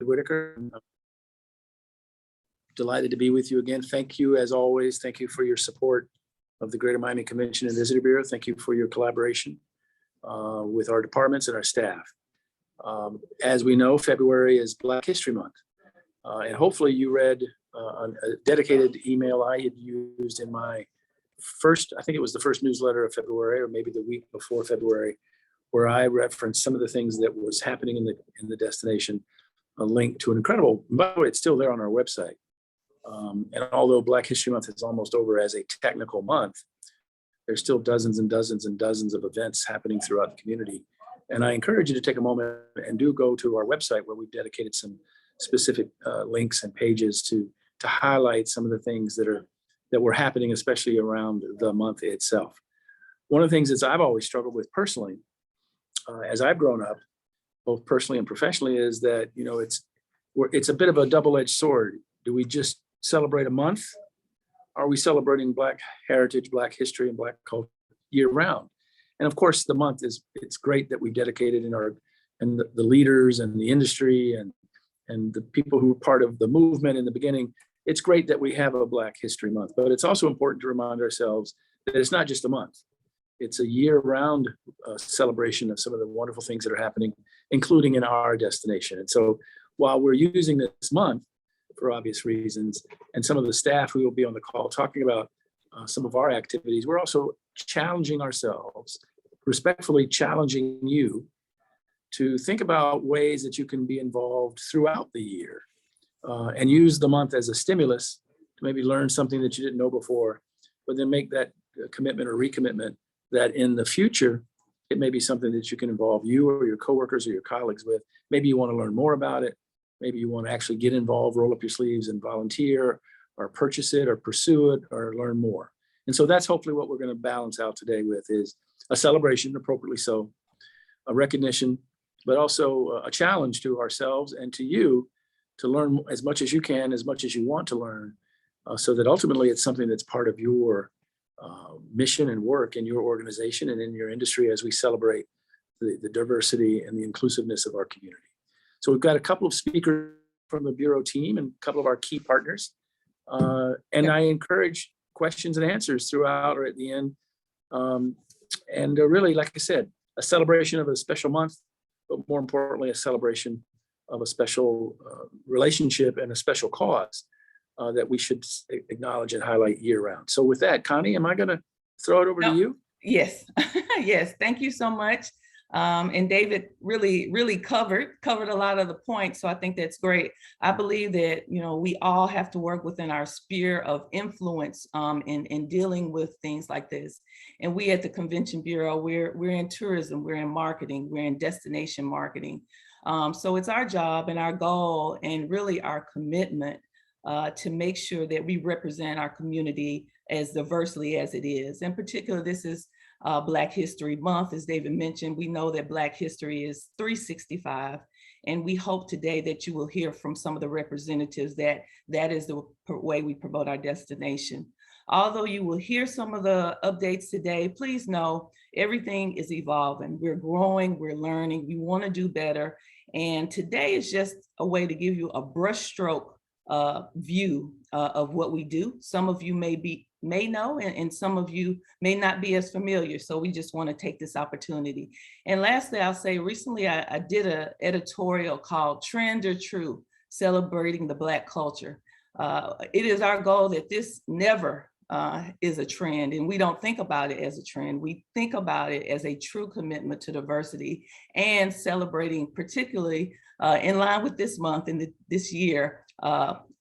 Whitaker. I'm delighted to be with you again. Thank you, as always. Thank you for your support of the Greater Miami Convention and Visitor Bureau. Thank you for your collaboration with our departments and our staff. As we know, February is Black History Month. And hopefully you read a dedicated email I had used in my first, I think it was the first newsletter of February, or maybe the week before February, where I referenced some of the things that was happening in the destination, a link to an incredible, by the way, it's still there on our website. And although Black History Month is almost over as a technical month, there's still dozens and dozens and dozens of events happening throughout the community. And I encourage you to take a moment and do go to our website, where we've dedicated some specific links and pages to highlight some of the things that were happening, especially around the month itself. One of the things that I've always struggled with personally, as I've grown up, both personally and professionally, is that, you know, it's a bit of a double-edged sword. Do we just celebrate a month? Are we celebrating Black heritage, Black history, and Black culture year round? And of course, the month it's great that we've dedicated and the leaders and the industry and the people who were part of the movement in the beginning. It's great that we have a Black History Month, but it's also important to remind ourselves that it's not just a month. It's a year-round celebration of some of the wonderful things that are happening, including in our destination. And so while we're using this month for obvious reasons, and some of the staff who will be on the call talking about some of our activities, we're also challenging ourselves, respectfully challenging you to think about ways that you can be involved throughout the year and use the month as a stimulus to maybe learn something that you didn't know before, but then make that commitment or recommitment that in the future, it may be something that you can involve you or your coworkers or your colleagues with. Maybe you want to learn more about it. Maybe you want to actually get involved, roll up your sleeves and volunteer, or purchase it or pursue it or learn more. And so that's hopefully what we're going to balance out today with, is a celebration, appropriately so, a recognition, but also a challenge to ourselves and to you to learn as much as you can, as much as you want to learn, so that ultimately it's something that's part of your mission and work in your organization and in your industry as we celebrate the diversity and the inclusiveness of our community. So we've got a couple of speakers from the Bureau team and a couple of our key partners. And I encourage questions and answers throughout or at the end. And really, like I said, a celebration of a special month, but more importantly, a celebration of a special relationship and a special cause that we should acknowledge and highlight year round. So with that, Connie, am I going to throw it over to you? Yes. Yes. Thank you so much. And David really covered a lot of the points. So I think that's great. I believe that, you know, we all have to work within our sphere of influence in dealing with things like this. And we at the Convention Bureau, we're in tourism, we're in marketing, we're in destination marketing. So it's our job and our goal and really our commitment to make sure that we represent our community as diversely as it is. In particular, this is Black History Month. As David mentioned, we know that Black history is 365, and we hope today that you will hear from some of the representatives that is the way we promote our destination. Although you will hear some of the updates today, please know everything is evolving. We're growing, we're learning, we want to do better. And today is just a way to give you a brushstroke view of what we do. Some of you may know, and some of you may not be as familiar. So we just want to take this opportunity. And lastly, I'll say recently I did an editorial called Trend or True, Celebrating the Black Culture. It is our goal that this never is a trend, and we don't think about it as a trend. We think about it as a true commitment to diversity and celebrating, particularly in line with this month and this year,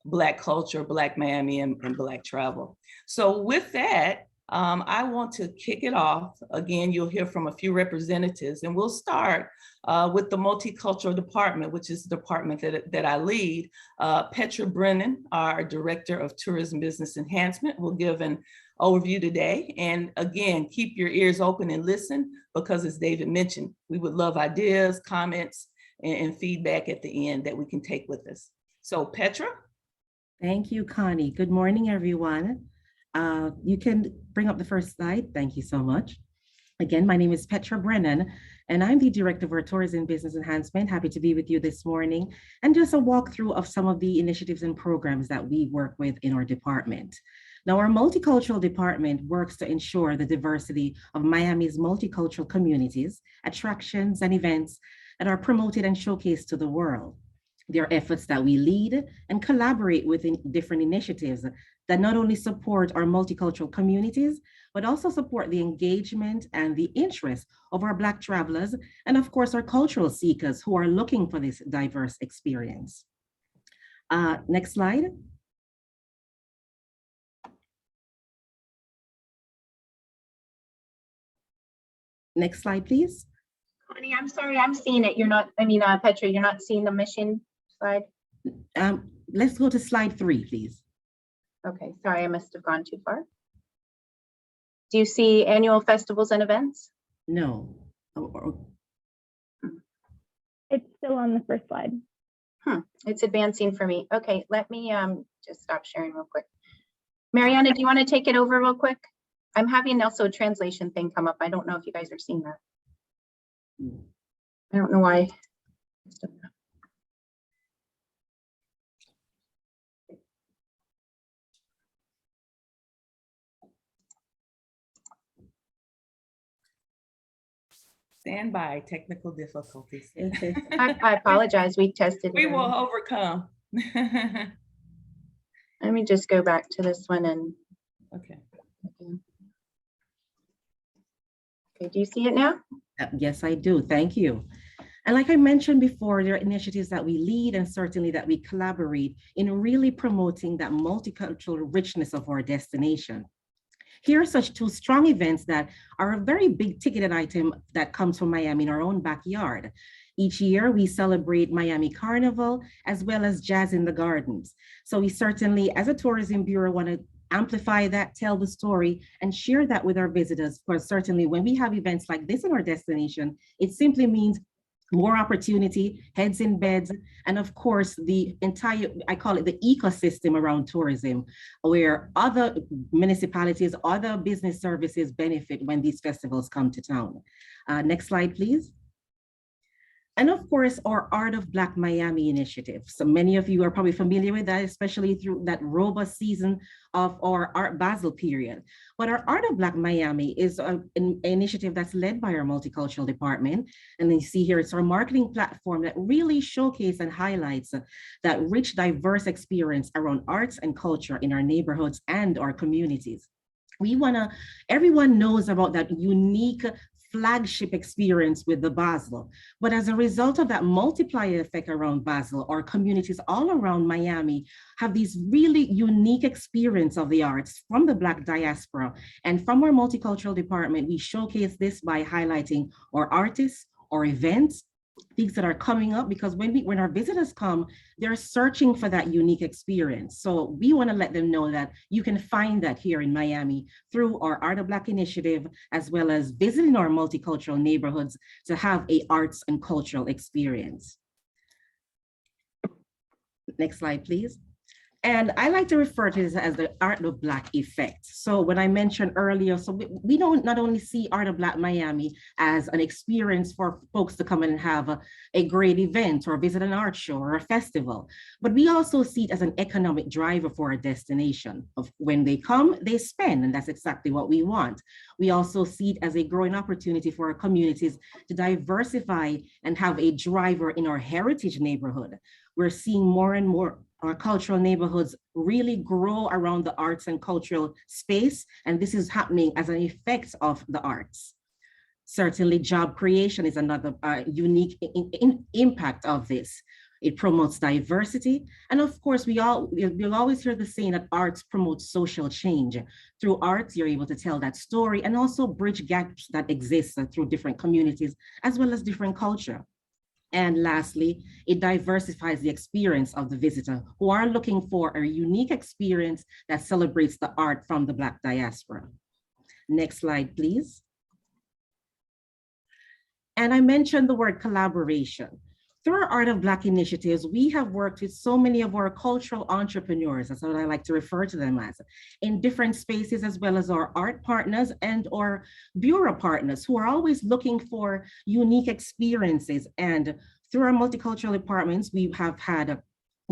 Black culture, Black Miami, and Black travel. So with that, I want to kick it off. Again, you'll hear from a few representatives, and we'll start with the Multicultural Department, which is the department that I lead. Petra Brennan, our Director of Tourism Business Enhancement, will give an overview today. And again, keep your ears open and listen, because as David mentioned, we would love ideas, comments, and feedback at the end that we can take with us. So Petra? Thank you, Connie. Good morning, everyone. You can bring up the first slide. Thank you so much. Again, my name is Petra Brennan, And I'm the Director of our Tourism Business Enhancement. Happy to be with you this morning and just a walkthrough of some of the initiatives and programs that we work with in our department. Now, our multicultural department works to ensure the diversity of Miami's multicultural communities, attractions, and events that are promoted and showcased to the world. There are efforts that we lead and collaborate with different initiatives that not only support our multicultural communities, but also support the engagement and the interest of our Black travelers, and of course, our cultural seekers who are looking for this diverse experience. Next slide. Next slide, please. Connie, I'm sorry, I'm seeing it. You're not, Petra, you're not seeing the mission slide? Let's go to slide 3, please. Okay, sorry, I must have gone too far. Do you see annual festivals and events? No. It's still on the first slide. It's advancing for me. Okay, let me just stop sharing real quick. Mariana, do you want to take it over real quick? I'm having also a translation thing come up. I don't know if you guys are seeing that. I don't know why. Stand by, technical difficulties. I apologize. We tested. We will overcome. Let me just go back to this one and. Okay. Okay, do you see it now? Yes, I do. Thank you. And like I mentioned before, there are initiatives that we lead and certainly that we collaborate in really promoting that multicultural richness of our destination. Here are such 2 strong events that are a very big ticketed item that comes from Miami in our own backyard. Each year, we celebrate Miami Carnival as well as Jazz in the Gardens. So we certainly, as a tourism bureau, want to amplify that, tell the story, and share that with our visitors. Because certainly when we have events like this in our destination, it simply means more opportunity, heads in beds, and of course, the entire, I call it the ecosystem around tourism, where other municipalities, other business services benefit when these festivals come to town. Next slide, please. And of course, our Art of Black Miami initiative. So many of you are probably familiar with that, especially through that robust season of our Art Basel period. But our Art of Black Miami is an initiative that's led by our multicultural department. And then you see here, it's our marketing platform that really showcases and highlights that rich, diverse experience around arts and culture in our neighborhoods and our communities. Everyone knows about that unique flagship experience with the Basel. But as a result of that multiplier effect around Basel, our communities all around Miami have these really unique experience of the arts from the Black diaspora. And from our multicultural department, we showcase this by highlighting our artists, our events, things that are coming up, because when our visitors come, they're searching for that unique experience. So we want to let them know that you can find that here in Miami through our Art of Black initiative, as well as visiting our multicultural neighborhoods to have a arts and cultural experience. Next slide, please. And I like to refer to this as the Art of Black effect. So when I mentioned earlier, so we don't not only see Art of Black Miami as an experience for folks to come and have a great event or visit an art show or a festival, but we also see it as an economic driver for our destination. When they come, they spend, and that's exactly what we want. We also see it as a growing opportunity for our communities to diversify and have a driver in our heritage neighborhood. We're seeing more and more our cultural neighborhoods really grow around the arts and cultural space, and this is happening as an effect of the arts. Certainly, job creation is another unique impact of this. It promotes diversity, and of course, you'll always hear the saying that arts promote social change. Through arts, you're able to tell that story and also bridge gaps that exist through different communities as well as different culture. And lastly, it diversifies the experience of the visitor who are looking for a unique experience that celebrates the art from the Black diaspora. Next slide, please. And I mentioned the word collaboration. Through our Art of Black initiatives, we have worked with so many of our cultural entrepreneurs, that's what I like to refer to them as, in different spaces, as well as our art partners and our bureau partners who are always looking for unique experiences. And through our multicultural departments, we have had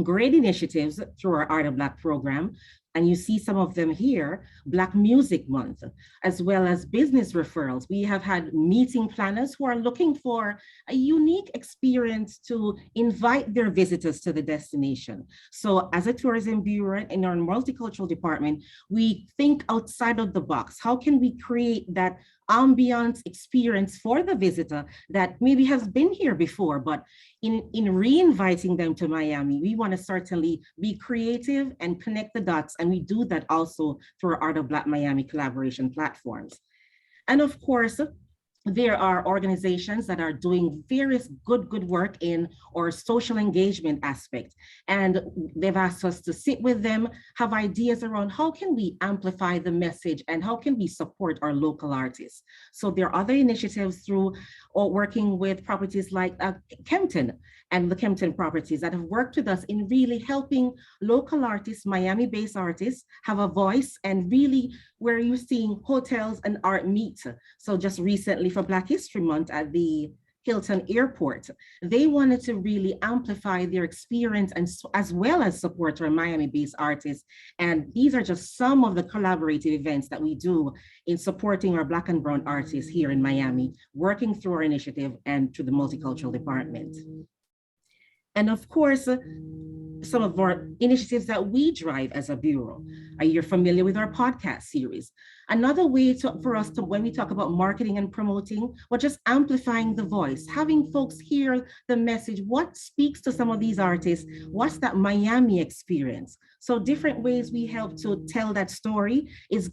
great initiatives through our Art of Black program. And you see some of them here, Black Music Month, as well as business referrals. We have had meeting planners who are looking for a unique experience to invite their visitors to the destination. So as a tourism bureau in our multicultural department, we think outside of the box. How can we create that ambiance experience for the visitor that maybe has been here before, but in re-inviting them to Miami, we want to certainly be creative and connect the dots. And we do that also through our Art of Black Miami collaboration platforms. And of course, there are organizations that are doing various good work in our social engagement aspect. And they've asked us to sit with them, have ideas around how can we amplify the message and how can we support our local artists. So there are other initiatives through or working with properties like Kempton and the Kempton properties that have worked with us in really helping local artists, Miami-based artists, have a voice, and really where you're seeing hotels and art meet. So just recently for Black History Month at the Hilton Airport, they wanted to really amplify their experience and as well as support our Miami-based artists. And these are just some of the collaborative events that we do in supporting our Black and Brown artists here in Miami, working through our initiative and through the multicultural department. And of course, some of our initiatives that we drive as a bureau. Are you familiar with our podcast series? Another way for us to, when we talk about marketing and promoting, we're just amplifying the voice, having folks hear the message, what speaks to some of these artists, what's that Miami experience? So different ways we help to tell that story is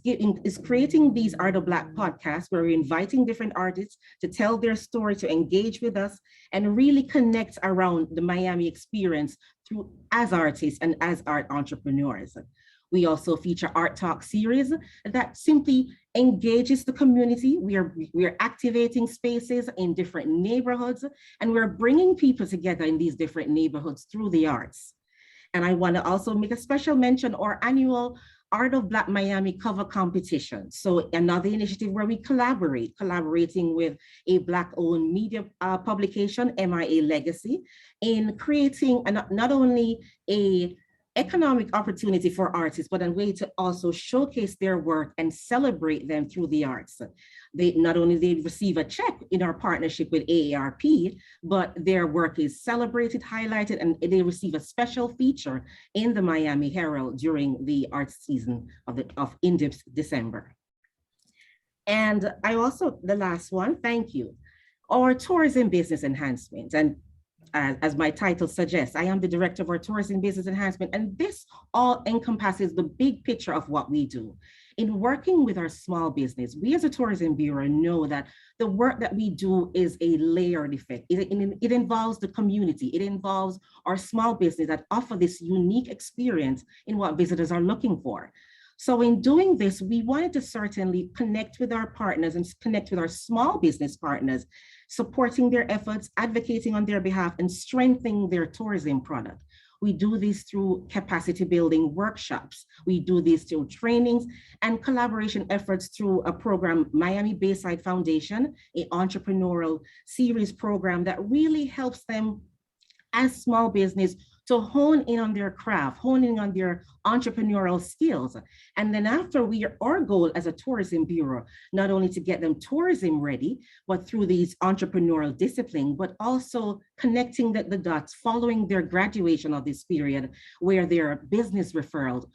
creating these Art of Black podcasts where we're inviting different artists to tell their story, to engage with us, and really connect around the Miami experience through as artists and as art entrepreneurs. We also feature Art Talk series that simply engages the community. We are activating spaces in different neighborhoods, and we're bringing people together in these different neighborhoods through the arts. And I want to also make a special mention our annual Art of Black Miami cover competition. So another initiative where we collaborating with a Black-owned media publication, MIA Legacy, in creating not only a economic opportunity for artists, but a way to also showcase their work and celebrate them through the arts. They not only they receive a check in our partnership with AARP, but their work is celebrated, highlighted, and they receive a special feature in the Miami Herald during the arts season of in December. And I also, the last one, thank you, our tourism business enhancement. And as my title suggests, I am the director of our tourism business enhancement, and this all encompasses the big picture of what we do. In working with our small business, we as a tourism bureau know that the work that we do is a layered effect. It involves the community. It involves our small business that offer this unique experience in what visitors are looking for. So in doing this, we wanted to certainly connect with our partners and connect with our small business partners, supporting their efforts, advocating on their behalf, and strengthening their tourism product. We do this through capacity building workshops. We do this through trainings and collaboration efforts through a program, Miami Bayside Foundation, an entrepreneurial series program that really helps them as small business to hone in on their craft, hone in on their entrepreneurial skills. And then after our goal as a tourism bureau, not only to get them tourism ready, but through these entrepreneurial discipline, but also connecting the dots following their graduation of this period where there are business referrals,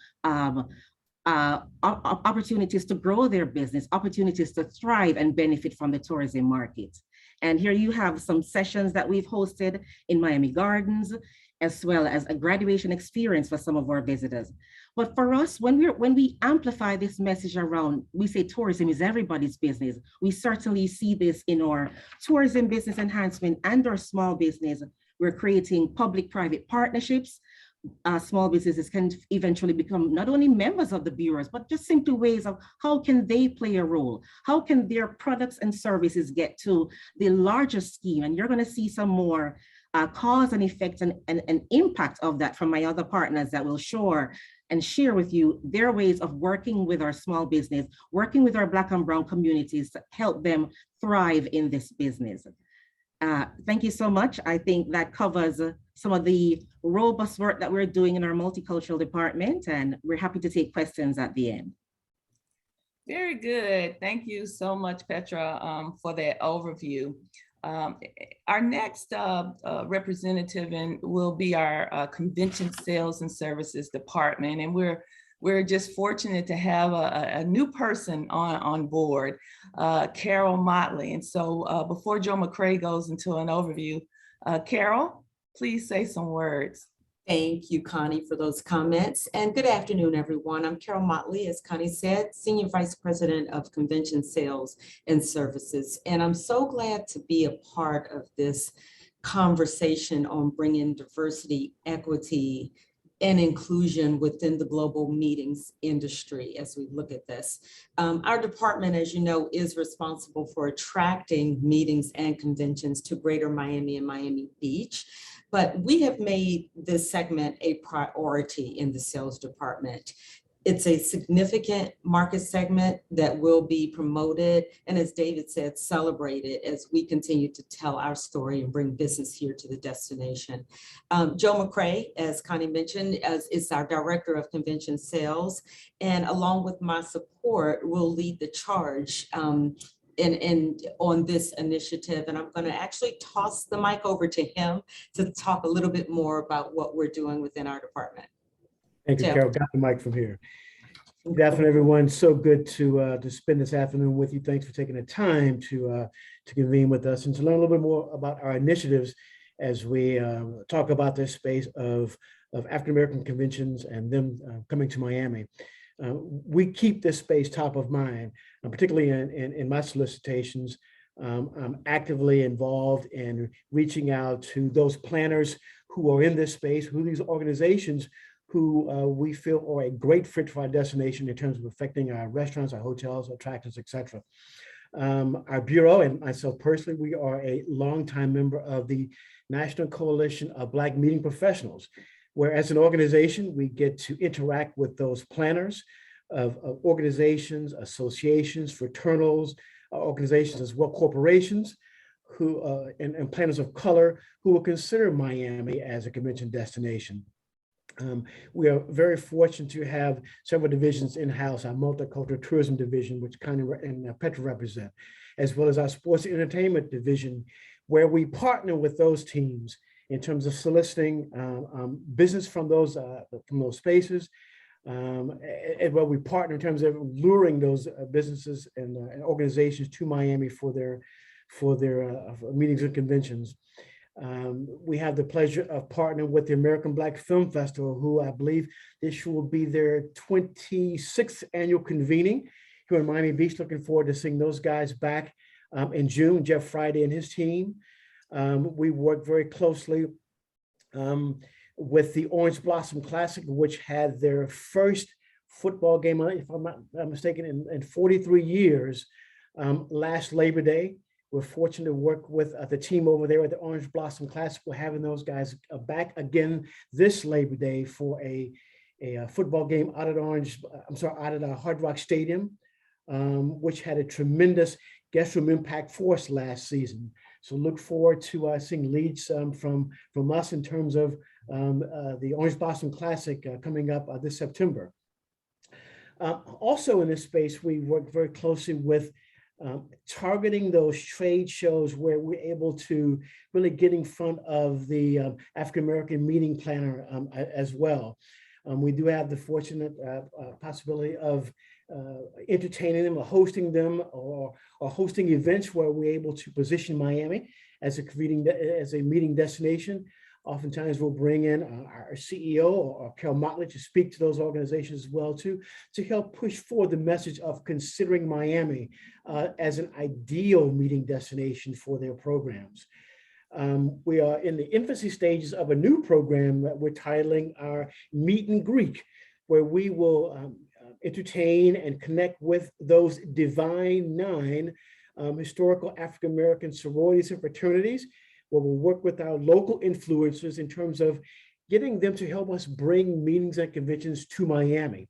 opportunities to grow their business, opportunities to thrive and benefit from the tourism market. And here you have some sessions that we've hosted in Miami Gardens, as well as a graduation experience for some of our visitors. But for us, when we amplify this message around, we say tourism is everybody's business, we certainly see this in our tourism business enhancement and our small business. We're creating public-private partnerships. Small businesses can eventually become not only members of the bureaus, but just simply ways of how can they play a role? How can their products and services get to the larger scheme? And you're going to see some more cause and effect and impact of that from my other partners that will share with you their ways of working with our small business, working with our Black and Brown communities to help them thrive in this business. Thank you so much. I think that covers some of the robust work that we're doing in our multicultural department, and we're happy to take questions at the end. Very good. Thank you so much, Petra, for that overview. Our next representative will be our Convention Sales and Services Department, and we're just fortunate to have a new person on board, Carol Motley. And so before Joe McCray goes into an overview, Carol, please say some words. Thank you, Connie, for those comments. And good afternoon, everyone. I'm Carol Motley, as Connie said, Senior Vice President of Convention Sales and Services. And I'm so glad to be a part of this conversation on bringing diversity, equity, and inclusion within the global meetings industry as we look at this. Our department, as you know, is responsible for attracting meetings and conventions to Greater Miami and Miami Beach. But we have made this segment a priority in the sales department. It's a significant market segment that will be promoted, and as David said, celebrated as we continue to tell our story and bring business here to the destination. Joe McCray, as Connie mentioned, is our Director of Convention Sales, and along with my support, will lead the charge on this initiative. And I'm going to actually toss the mic over to him to talk a little bit more about what we're doing within our department. Thank you, Jeff. Carol. Got the mic from here. Good afternoon, everyone. So good to spend this afternoon with you. Thanks for taking the time to convene with us and to learn a little bit more about our initiatives as we talk about this space of African American conventions and them coming to Miami. We keep this space top of mind, particularly in my solicitations. I'm actively involved in reaching out to those planners who are in this space, who these organizations who we feel are a great fit for our destination in terms of affecting our restaurants, our hotels, attractions, et cetera. Our Bureau and myself personally, we are a longtime member of the National Coalition of Black Meeting Professionals, where as an organization, we get to interact with those planners of organizations, associations, fraternals, organizations as well, corporations, who and planners of color who will consider Miami as a convention destination. We are very fortunate to have several divisions in-house, our multicultural tourism division, which Connie and Petra represent, as well as our sports and entertainment division, where we partner with those teams in terms of soliciting business from those spaces, and where we partner in terms of luring those businesses and organizations to Miami for their meetings and conventions. We have the pleasure of partnering with the American Black Film Festival, who I believe this will be their 26th annual convening here in Miami Beach. Looking forward to seeing those guys back in June, Jeff Friday and his team. We work very closely with the Orange Blossom Classic, which had their first football game, if I'm not mistaken, in 43 years, last Labor Day. We're fortunate to work with the team over there at the Orange Blossom Classic. We're having those guys back again this Labor Day for a football game out at Hard Rock Stadium, which had a tremendous guest room impact for us last season. So look forward to seeing leads from us in terms of the Orange Blossom Classic coming up this September. Also in this space, we work very closely with targeting those trade shows where we're able to really get in front of the African American meeting planner as well. We do have the fortunate possibility of entertaining them or hosting them or hosting events where we're able to position Miami as a meeting destination. Oftentimes we'll bring in our CEO or Carol Motley to speak to those organizations as well to help push forward the message of considering Miami as an ideal meeting destination for their programs. We are in the infancy stages of a new program that we're titling our Meet and Greek, where we will entertain and connect with those Divine Nine historical African-American sororities and fraternities. where we'll work with our local influencers in terms of getting them to help us bring meetings and conventions to Miami.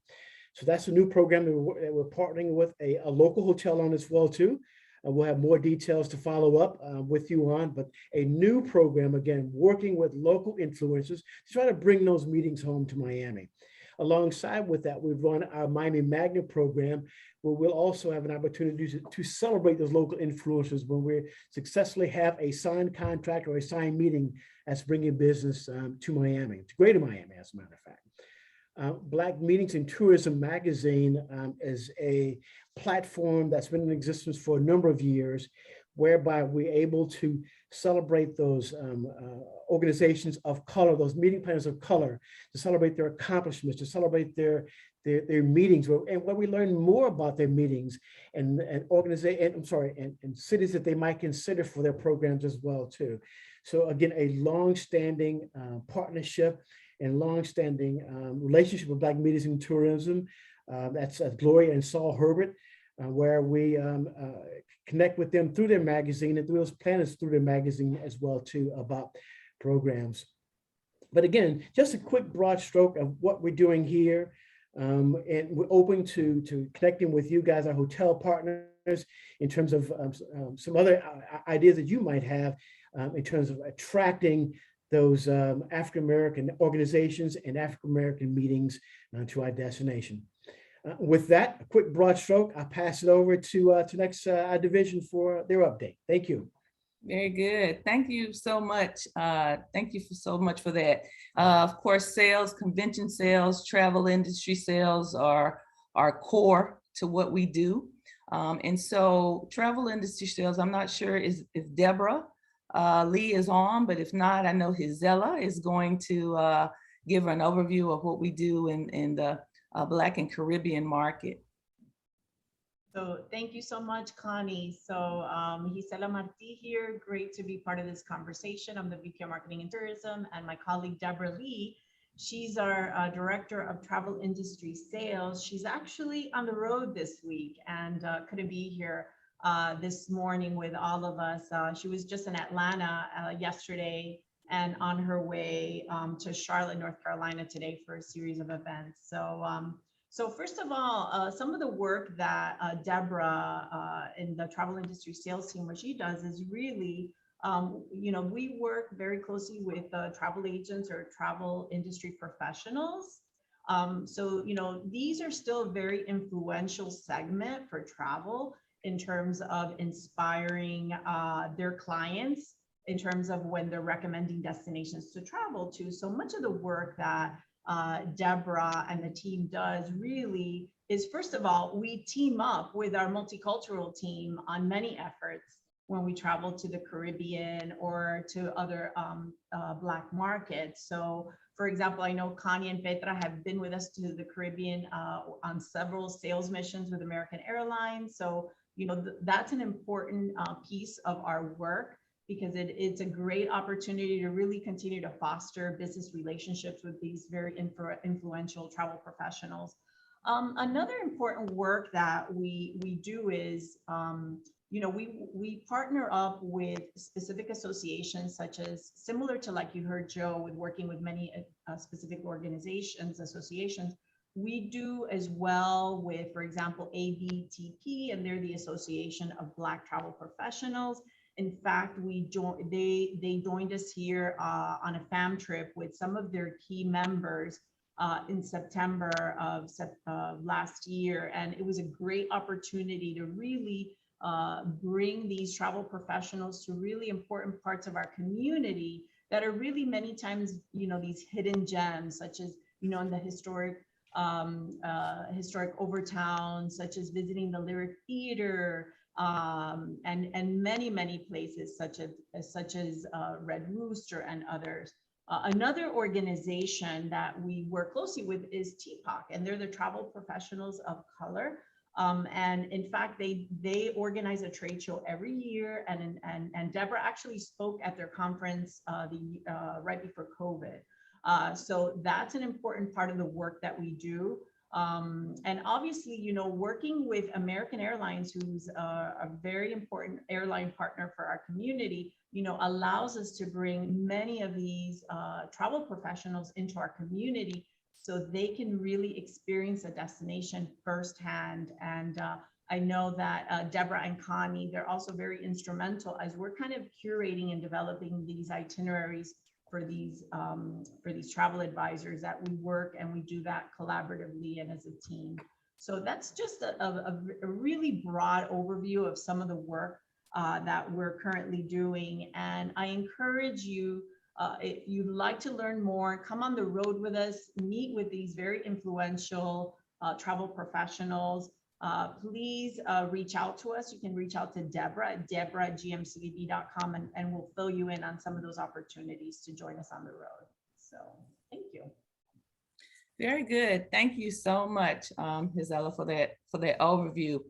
So that's a new program that we're partnering with a local hotel on as well too. We'll have more details to follow up with you on, but a new program, again, working with local influencers to try to bring those meetings home to Miami. Alongside with that, we've run our Miami Magnet program, where we'll also have an opportunity to celebrate those local influencers when we successfully have a signed contract or a signed meeting that's bringing business to Miami, to Greater Miami, as a matter of fact. Black Meetings and Tourism magazine is a platform that's been in existence for a number of years, whereby we're able to celebrate those organizations of color, those meeting planners of color, to celebrate their accomplishments, to celebrate their meetings, and where we learn more about their meetings and cities that they might consider for their programs as well too. So again, a long-standing partnership and long-standing relationship with Black Meetings and Tourism. That's Gloria and Saul Herbert, where we connect with them through their magazine and through those planners through their magazine as well too about programs. But again, just a quick broad stroke of what we're doing here. And we're open to connecting with you guys, our hotel partners, in terms of some other ideas that you might have in terms of attracting those African-American organizations and African-American meetings to our destination. With that, a quick broad stroke, I'll pass it over to next division for their update. Thank you. Very good. Thank you so much. Thank you so much for that. Of course, sales, convention sales, travel industry sales are core to what we do. And so travel industry sales, I'm not sure if Deborah Lee is on, but if not, I know Hizella is going to give an overview of what we do in the Black and Caribbean market. So thank you so much, Connie. So Gisela Marti here, great to be part of this conversation. I'm the VP of Marketing and Tourism, and my colleague Deborah Lee, she's our Director of Travel Industry Sales. She's actually on the road this week and couldn't be here this morning with all of us. She was just in Atlanta yesterday and on her way to Charlotte, North Carolina today for a series of events. So first of all, some of the work that Deborah in the travel industry sales team, what she does is really, we work very closely with travel agents or travel industry professionals. So these are still a very influential segment for travel in terms of inspiring their clients, in terms of when they're recommending destinations to travel to. So much of the work that Deborah and the team does really is, first of all, we team up with our multicultural team on many efforts when we travel to the Caribbean or to other Black markets. So for example, I know Connie and Petra have been with us to the Caribbean on several sales missions with American Airlines. So, that's an important piece of our work, because it's a great opportunity to really continue to foster business relationships with these very influential travel professionals. Another important work that we do is, we partner up with specific associations, such as, similar to like you heard Joe with working with many specific organizations, associations. We do as well with, for example, ABTP, and they're the Association of Black Travel Professionals. In fact, they joined us here on a fam trip with some of their key members in September of last year. And it was a great opportunity to really bring these travel professionals to really important parts of our community that are really many times, these hidden gems, such as, in the historic Overtown, such as visiting the Lyric Theater, and many places such as Red Rooster and others. Another organization that we work closely with is TPOC, and they're the Travel Professionals of Color. And in fact, they organize a trade show every year, and Deborah actually spoke at their conference right before COVID. So that's an important part of the work that we do. And obviously, you know, working with American Airlines, who's a very important airline partner for our community, you know, allows us to bring many of these travel professionals into our community so they can really experience a destination firsthand. And I know that Deborah and Connie, they're also very instrumental as we're kind of curating and developing these itineraries for these travel advisors, that we work and we do that collaboratively and as a team. So that's just a really broad overview of some of the work that we're currently doing. And I encourage you, if you'd like to learn more, come on the road with us, meet with these very influential travel professionals. Please reach out to us. You can reach out to Deborah at deborah@gmcbb.com, and we'll fill you in on some of those opportunities to join us on the road. So thank you. Very good. Thank you so much, Gisela, for that overview.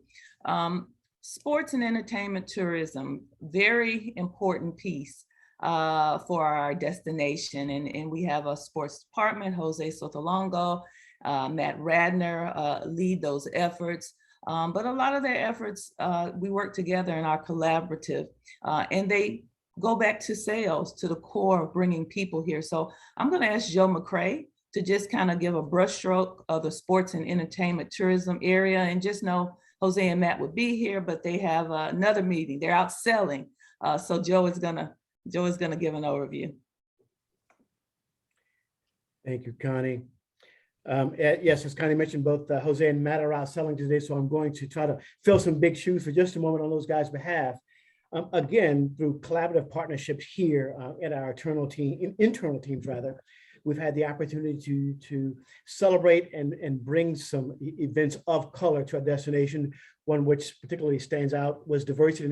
Sports and entertainment tourism, very important piece for our destination. And we have a sports department, Jose Sotolongo, Matt Radner lead those efforts. But a lot of their efforts, we work together in our collaborative, and they go back to sales, to the core of bringing people here. So I'm going to ask Joe McCrae to just kind of give a brushstroke of the sports and entertainment tourism area, and just know Jose and Matt would be here, but they have another meeting. They're out selling. So Joe is gonna give an overview. Thank you, Connie. Yes, as Connie mentioned, both Jose and Matt are out selling today, so I'm going to try to fill some big shoes for just a moment on those guys' behalf. Again, through collaborative partnerships here at our internal teams, we've had the opportunity to celebrate and bring some events of color to our destination. One which particularly stands out was diversity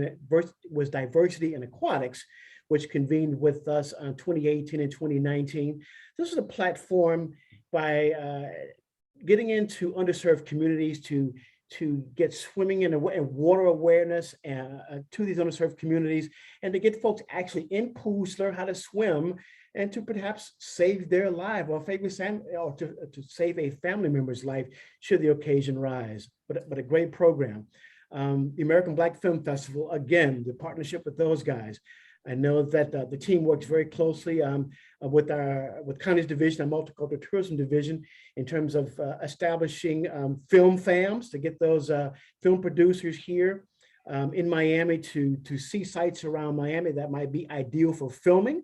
in aquatics, which convened with us on 2018 and 2019. This was a platform by getting into underserved communities to get swimming and water awareness to these underserved communities, and to get folks actually in pools to learn how to swim, and to perhaps save their life or to save a family member's life should the occasion rise. But a great program. The American Black Film Festival, again, the partnership with those guys. I know that the team works very closely with Connie's division, our multicultural tourism division, in terms of establishing film fams to get those film producers here in Miami to see sites around Miami that might be ideal for filming.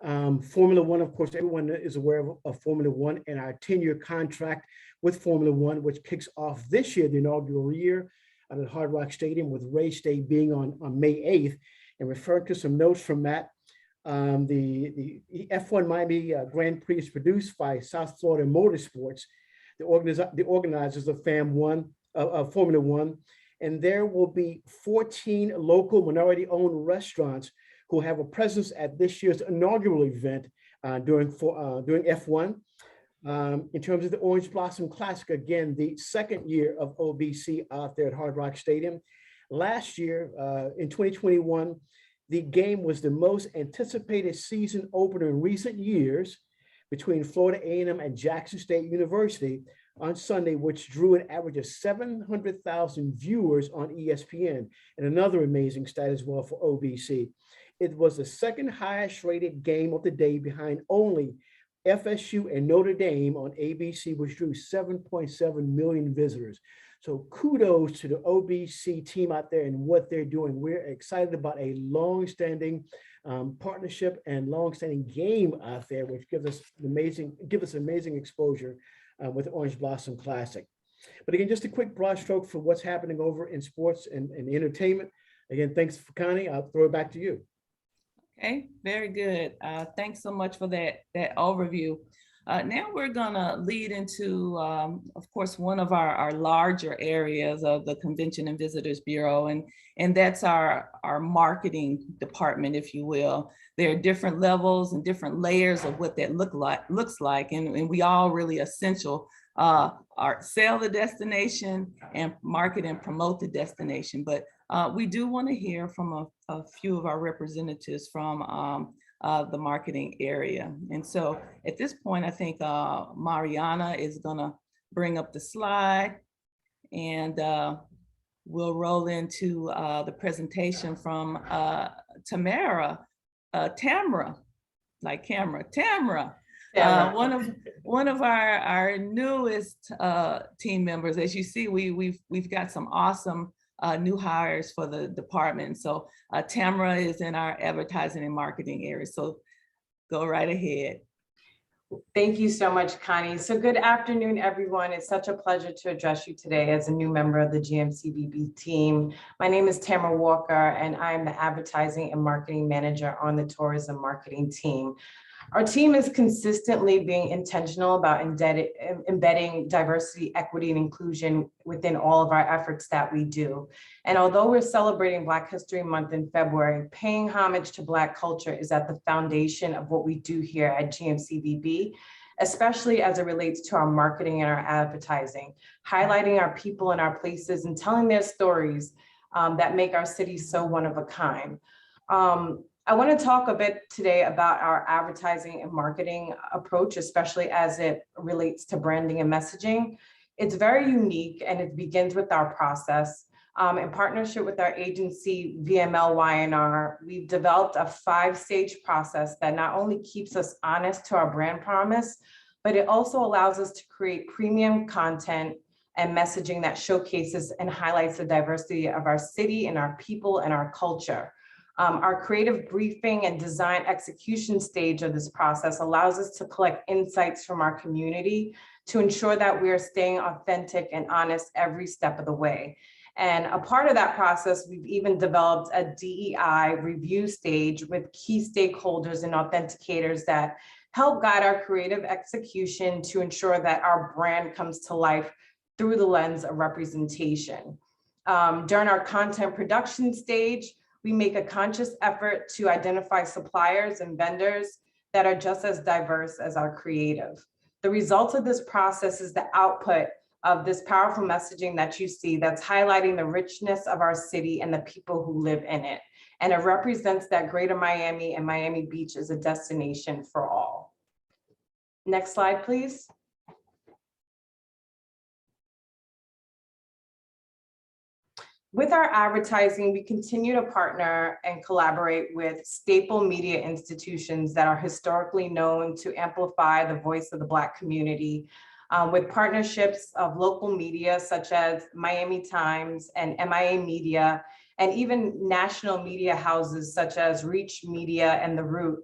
Formula One, of course, everyone is aware of Formula One and our 10-year contract with Formula One, which kicks off this year, the inaugural year, at the Hard Rock Stadium, with race day being on May 8th. And referring to some notes from Matt, the F1 Miami Grand Prix is produced by South Florida Motorsports, the organizers of Formula One, and there will be 14 local minority-owned restaurants who have a presence at this year's inaugural event during F1. In terms of the Orange Blossom Classic, again, the second year of OBC out there at Hard Rock Stadium. Last year, in 2021, the game was the most anticipated season opener in recent years between Florida A&M and Jackson State University on Sunday, which drew an average of 700,000 viewers on ESPN, and another amazing stat as well for OBC. It was the second highest rated game of the day behind only FSU and Notre Dame on ABC, which drew 7.7 million visitors. So kudos to the OBC team out there and what they're doing. We're excited about a long-standing partnership and long-standing game out there, which gives us amazing exposure with the Orange Blossom Classic. But again, just a quick broad stroke for what's happening over in sports and entertainment. Again, thanks for Connie. I'll throw it back to you. Okay, very good. Thanks so much for that overview. Now we're gonna lead into, of course, one of our larger areas of the Convention and Visitors Bureau, and that's our marketing department, if you will. There are different levels and different layers of what that looks like, and we all really essential. Sell the destination and market and promote the destination, but we do want to hear from a few of our representatives from the marketing area. And so at this point, I think Mariana is gonna bring up the slide, and we'll roll into the presentation from Tamara, like camera, Tamara. One of our newest team members. As you see, we've got some awesome new hires for the department. So Tamara is in our advertising and marketing area. So go right ahead. Thank you so much, Connie. So good afternoon, everyone. It's such a pleasure to address you today as a new member of the GMCBB team. My name is Tamara Walker, and I'm the advertising and marketing manager on the tourism marketing team. Our team is consistently being intentional about embedding diversity, equity, and inclusion within all of our efforts that we do. And although we're celebrating Black History Month in February, paying homage to Black culture is at the foundation of what we do here at GMCBB, especially as it relates to our marketing and our advertising, highlighting our people and our places and telling their stories that make our city so one of a kind. I want to talk a bit today about our advertising and marketing approach, especially as it relates to branding and messaging. It's very unique, and it begins with our process. In partnership with our agency, VML-Y&R, we've developed a 5-stage process that not only keeps us honest to our brand promise, but it also allows us to create premium content and messaging that showcases and highlights the diversity of our city and our people and our culture. Our creative briefing and design execution stage of this process allows us to collect insights from our community to ensure that we are staying authentic and honest every step of the way. And a part of that process, we've even developed a DEI review stage with key stakeholders and authenticators that help guide our creative execution to ensure that our brand comes to life through the lens of representation. During our content production stage, we make a conscious effort to identify suppliers and vendors that are just as diverse as our creative. The result of this process is the output of this powerful messaging that you see that's highlighting the richness of our city and the people who live in it. And it represents that Greater Miami and Miami Beach is a destination for all. Next slide, please. With our advertising, we continue to partner and collaborate with staple media institutions that are historically known to amplify the voice of the Black community, with partnerships of local media such as Miami Times and MIA Media, and even national media houses such as Reach Media and The Root.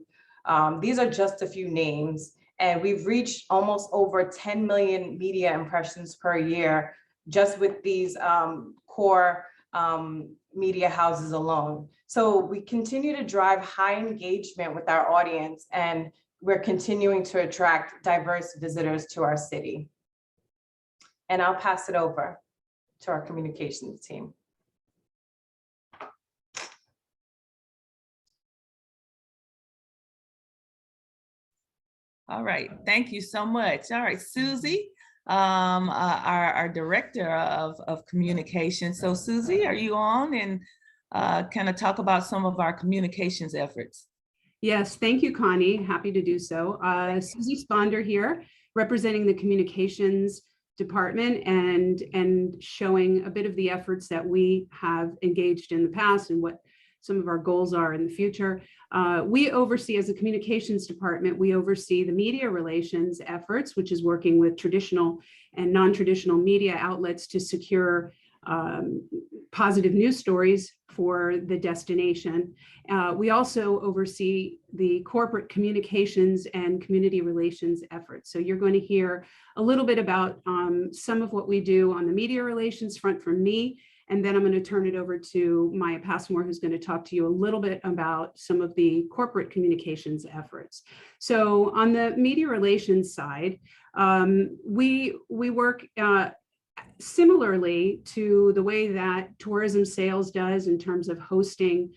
These are just a few names, and we've reached almost over 10 million media impressions per year just with these core media houses alone. So we continue to drive high engagement with our audience, and we're continuing to attract diverse visitors to our city. And I'll pass it over to our communications team. All right, thank you so much. All right, Susie, our director of communication. So Susie, are you on, and kind of talk about some of our communications efforts? Yes, thank you, Connie. Happy to do so. Susie Sponder here, representing the communications department and showing a bit of the efforts that we have engaged in the past and what some of our goals are in the future. We oversee, as a communications department, we oversee the media relations efforts, which is working with traditional and non-traditional media outlets to secure positive news stories for the destination. We also oversee the corporate communications and community relations efforts. So you're going to hear a little bit about some of what we do on the media relations front from me. And then I'm going to turn it over to Maya Passmore, who's going to talk to you a little bit about some of the corporate communications efforts. So on the media relations side, we work similarly to the way that tourism sales does in terms of hosting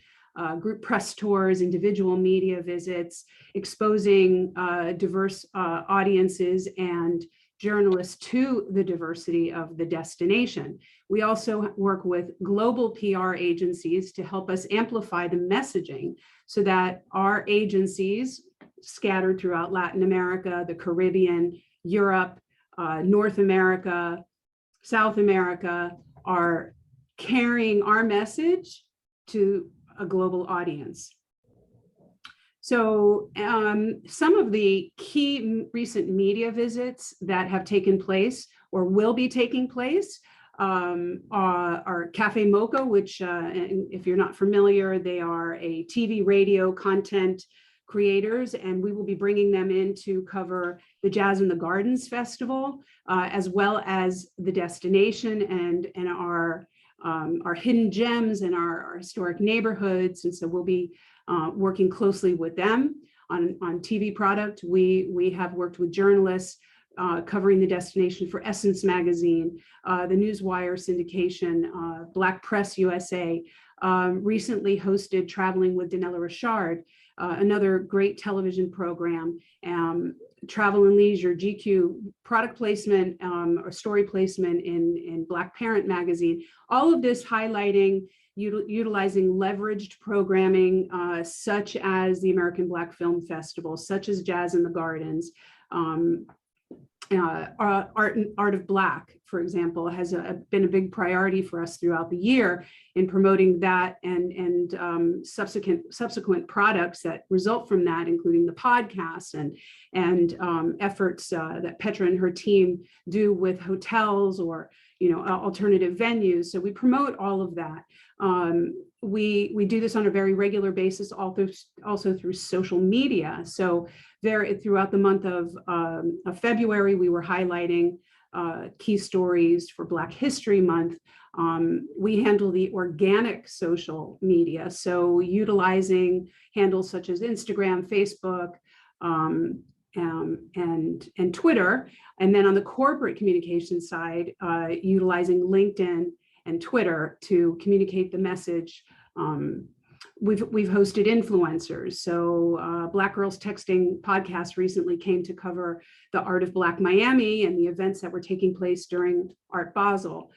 group press tours, individual media visits, exposing diverse audiences and journalists to the diversity of the destination. We also work with global PR agencies to help us amplify the messaging so that our agencies scattered throughout Latin America, the Caribbean, Europe, North America, South America are carrying our message to a global audience. So some of the key recent media visits that have taken place or will be taking place are Cafe Mocha, which if you're not familiar, they are a TV radio content creators, and we will be bringing them in to cover the Jazz in the Gardens Festival, as well as the destination and our hidden gems and our historic neighborhoods. And so we'll be working closely with them on TV product. We have worked with journalists covering the destination for Essence Magazine, the Newswire syndication, Black Press USA, recently hosted Traveling with Danella Richard, another great television program, Travel and Leisure, GQ, product placement or story placement in Black Parent Magazine. All of this highlighting utilizing leveraged programming such as the American Black Film Festival, such as Jazz in the Gardens. Art of Black, for example, has been a big priority for us throughout the year in promoting that and subsequent products that result from that, including the podcasts and efforts that Petra and her team do with hotels or alternative venues. So we promote all of that. We do this on a very regular basis, also through social media. So throughout the month of February, we were highlighting key stories for Black History Month. We handle the organic social media, so utilizing handles such as Instagram, Facebook, and Twitter. And then on the corporate communication side, utilizing LinkedIn and Twitter to communicate the message. We've hosted influencers. So Black Girls Texting podcast recently came to cover the Art of Black Miami and the events that were taking place during Art Basel.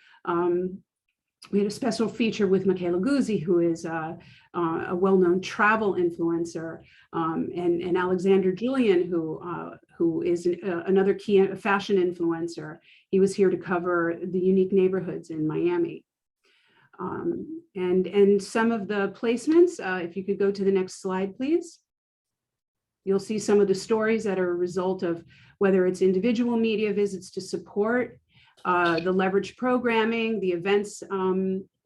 We had a special feature with Michaela Guzzi, who is a well-known travel influencer, and Alexander Julian, who is another key fashion influencer. He was here to cover the unique neighborhoods in Miami. And some of the placements, if you could go to the next slide, please. You'll see some of the stories that are a result of whether it's individual media visits to support the leverage programming, the events,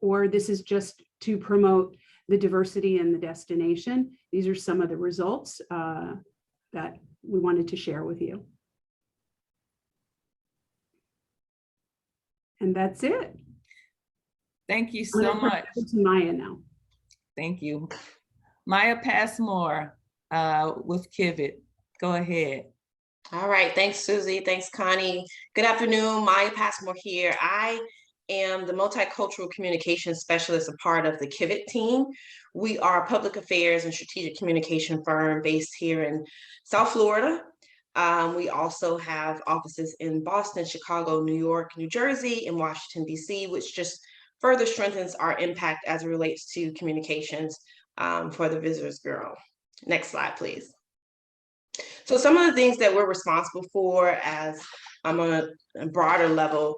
or this is just to promote the diversity in the destination. These are some of the results that we wanted to share with you. And that's it. Thank you so much. To Maya now. Thank you. Maya Passmore with Kivit. Go ahead. All right. Thanks, Susie. Thanks, Connie. Good afternoon. Maya Passmore here. I am the multicultural communication specialist, a part of the Kivit team. We are a public affairs and strategic communication firm based here in South Florida. We also have offices in Boston, Chicago, New York, New Jersey, and Washington, D.C., which just further strengthens our impact as it relates to communications for the Visitors Bureau. Next slide, please. So some of the things that we're responsible for as on a broader level,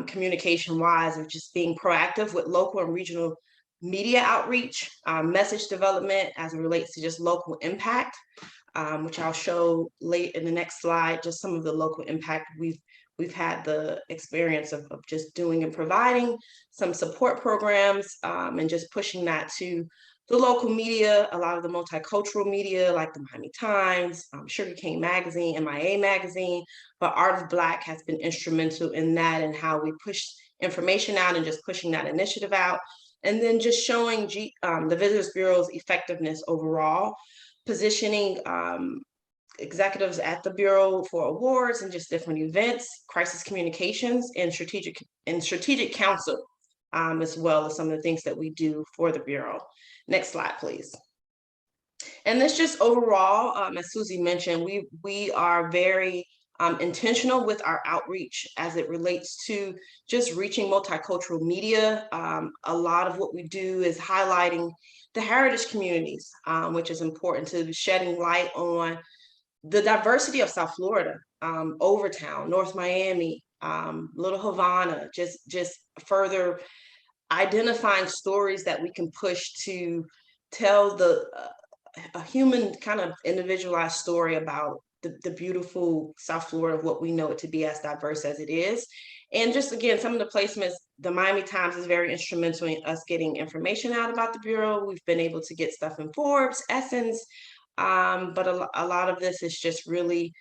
communication-wise, are just being proactive with local and regional media outreach, message development as it relates to just local impact, which I'll show late in the next slide, just some of the local impact we've had the experience of just doing and providing some support programs and just pushing that to the local media, a lot of the multicultural media like the Miami Times, Sugarcane Magazine, MIA Magazine, but Art of Black has been instrumental in that and how we push information out and just pushing that initiative out. And then just showing the Visitors Bureau's effectiveness overall, positioning executives at the Bureau for awards and just different events, crisis communications, and strategic counsel, as well as some of the things that we do for the Bureau. Next slide, please. And this just overall, as Susie mentioned, we are very intentional with our outreach as it relates to just reaching multicultural media. A lot of what we do is highlighting the heritage communities, which is important to shedding light on the diversity of South Florida. Overtown, North Miami, Little Havana, just further identifying stories that we can push to tell a human kind of individualized story about the beautiful South Florida of what we know it to be, as diverse as it is. And just again, some of the placements, the Miami Times is very instrumental in us getting information out about the Bureau. We've been able to get stuff in Forbes, Essence, but a lot of this is just really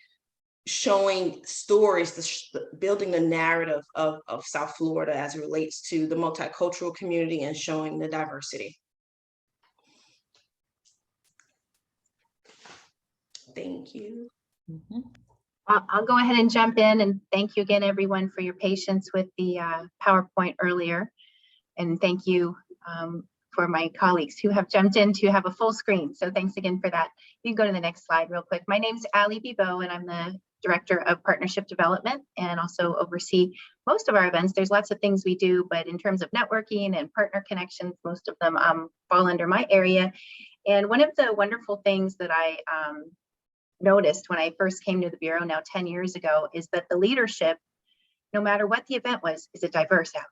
showing stories, building the narrative of South Florida as it relates to the multicultural community and showing the diversity. Thank you. I'll go ahead and jump in and thank you again, everyone, for your patience with the PowerPoint earlier. And thank you for my colleagues who have jumped in to have a full screen. So thanks again for that. You can go to the next slide real quick. My name's Ali Bibo, and I'm the Director of Partnership Development and also oversee most of our events. There's lots of things we do, but in terms of networking and partner connections, most of them fall under my area. And one of the wonderful things that I noticed when I first came to the Bureau now 10 years ago is that the leadership, no matter what the event was, is it diverse out?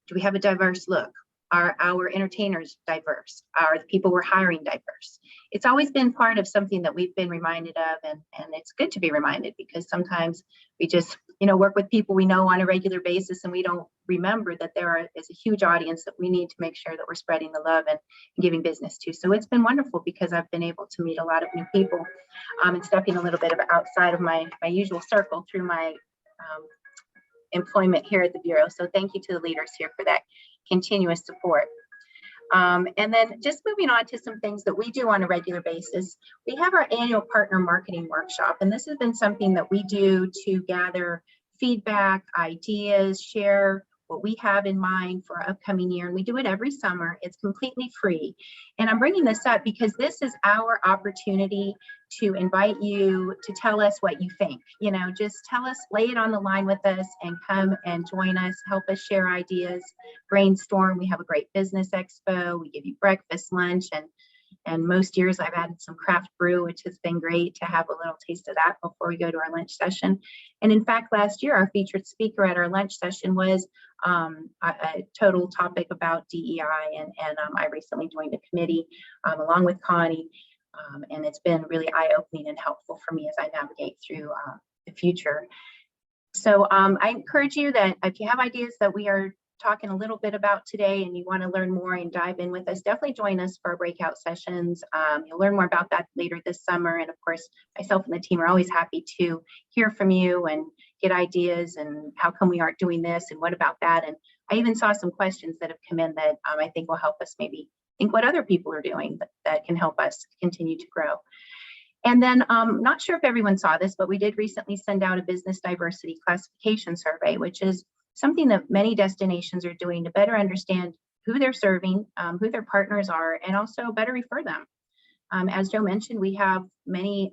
Do we have a diverse look? Are our entertainers diverse? Are the people we're hiring diverse? It's always been part of something that we've been reminded of, and it's good to be reminded, because sometimes we just, work with people we know on a regular basis and we don't remember that there is a huge audience that we need to make sure that we're spreading the love and giving business to. So it's been wonderful because I've been able to meet a lot of new people and stepping a little bit outside of my usual circle through my employment here at the Bureau. So thank you to the leaders here for that continuous support. And then just moving on to some things that we do on a regular basis. We have our annual partner marketing workshop, and this has been something that we do to gather feedback, ideas, share what we have in mind for our upcoming year. And we do it every summer. It's completely free. And I'm bringing this up because this is our opportunity to invite you to tell us what you think. Just tell us, lay it on the line with us and come and join us, help us share ideas, brainstorm. We have a great business expo. We give you breakfast, lunch, and most years I've added some craft brew, which has been great to have a little taste of that before we go to our lunch session. And in fact, last year, our featured speaker at our lunch session was a total topic about DEI. And I recently joined a committee along with Connie. And it's been really eye-opening and helpful for me as I navigate through the future. So I encourage you that if you have ideas that we are talking a little bit about today and you want to learn more and dive in with us, definitely join us for our breakout sessions. You'll learn more about that later this summer. And of course, myself and the team are always happy to hear from you and get ideas and how come we aren't doing this and what about that. And I even saw some questions that have come in that I think will help us maybe think what other people are doing that can help us continue to grow. And then not sure if everyone saw this, but we did recently send out a business diversity classification survey, which is something that many destinations are doing to better understand who they're serving, who their partners are, and also better refer them. As Joe mentioned, we have many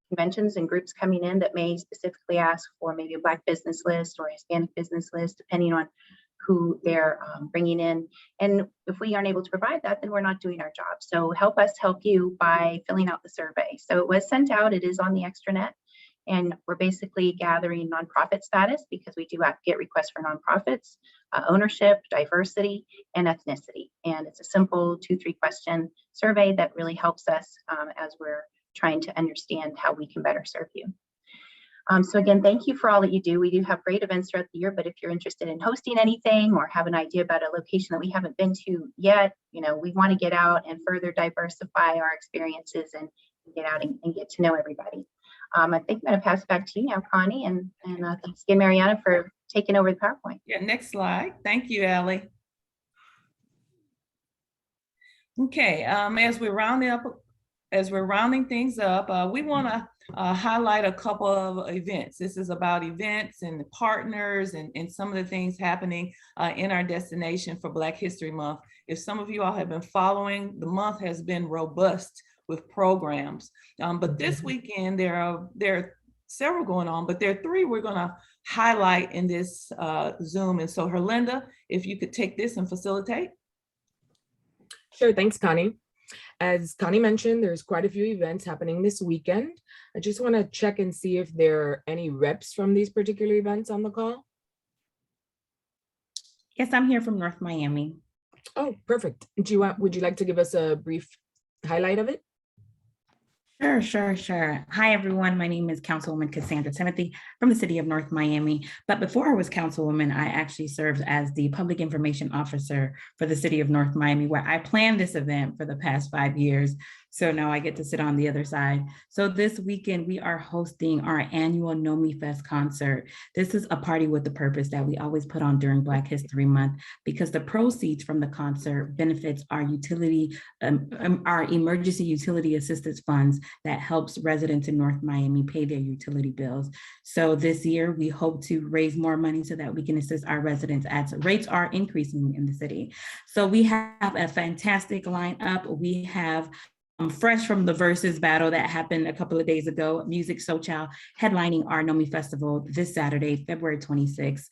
conventions and groups coming in that may specifically ask for maybe a Black business list or a Hispanic business list, depending on who they're bringing in. And if we aren't able to provide that, then we're not doing our job. So help us help you by filling out the survey. So it was sent out, it is on the extranet. And we're basically gathering nonprofit status because we do get requests for nonprofits, ownership, diversity, and ethnicity. And it's a simple 2-3 question survey that really helps us as we're trying to understand how we can better serve you. So again, thank you for all that you do. We do have great events throughout the year, but if you're interested in hosting anything or have an idea about a location that we haven't been to yet, we want to get out and further diversify our experiences and get out and get to know everybody. I think I'm going to pass it back to you now, Connie, and thanks again, Mariana, for taking over the PowerPoint. Yeah, next slide. Thank you, Allie. Okay, as we're rounding things up, we want to highlight a couple of events. This is about events and partners and some of the things happening in our destination for Black History Month. If some of you all have been following, the month has been robust with programs. But this weekend, there are several going on, but there are 3 we're going to highlight in this Zoom. And so Herlinda, if you could take this and facilitate. Sure, thanks, Connie. As Connie mentioned, there's quite a few events happening this weekend. I just want to check and see if there are any reps from these particular events on the call. Yes, I'm here from North Miami. Oh, perfect. Would you like to give us a brief highlight of it? Sure. Hi, everyone. My name is Councilwoman Cassandra Timothy from the city of North Miami. But before I was Councilwoman, I actually served as the Public Information Officer for the city of North Miami, where I planned this event for the past 5 years. So now I get to sit on the other side. So this weekend, we are hosting our annual Know Me Fest concert. This is a party with a purpose that we always put on during Black History Month, because the proceeds from the concert benefits our our emergency utility assistance funds that helps residents in North Miami pay their utility bills. So this year, we hope to raise more money so that we can assist our residents as rates are increasing in the city. So we have a fantastic lineup. We have fresh from the Versus battle that happened a couple of days ago, Music Sochal headlining our Know Me Festival this Saturday, February 26th.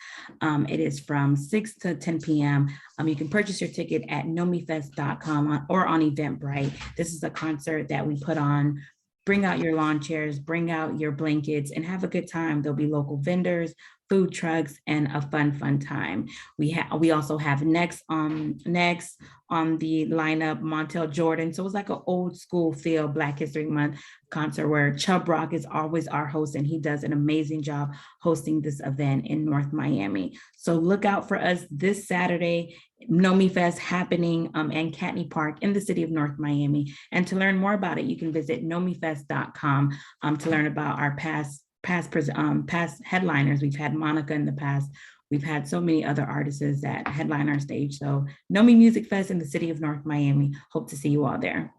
It is from 6 to 10 p.m. You can purchase your ticket at knowmefest.com or on Eventbrite. This is a concert that we put on. Bring out your lawn chairs, bring out your blankets, and have a good time. There'll be local vendors, food trucks, and a fun time. We also have next on the lineup, Montel Jordan. So it's like an old school feel Black History Month concert where Chubb Rock is always our host, and he does an amazing job hosting this event in North Miami. So look out for us this Saturday, Know Me Fest happening in Catney Park in the city of North Miami. And to learn more about it, you can visit knowmefest.com to learn about our past headliners. We've had Monica in the past. We've had so many other artists that headline our stage. So Know Me Music Fest in the city of North Miami. Hope to see you all there.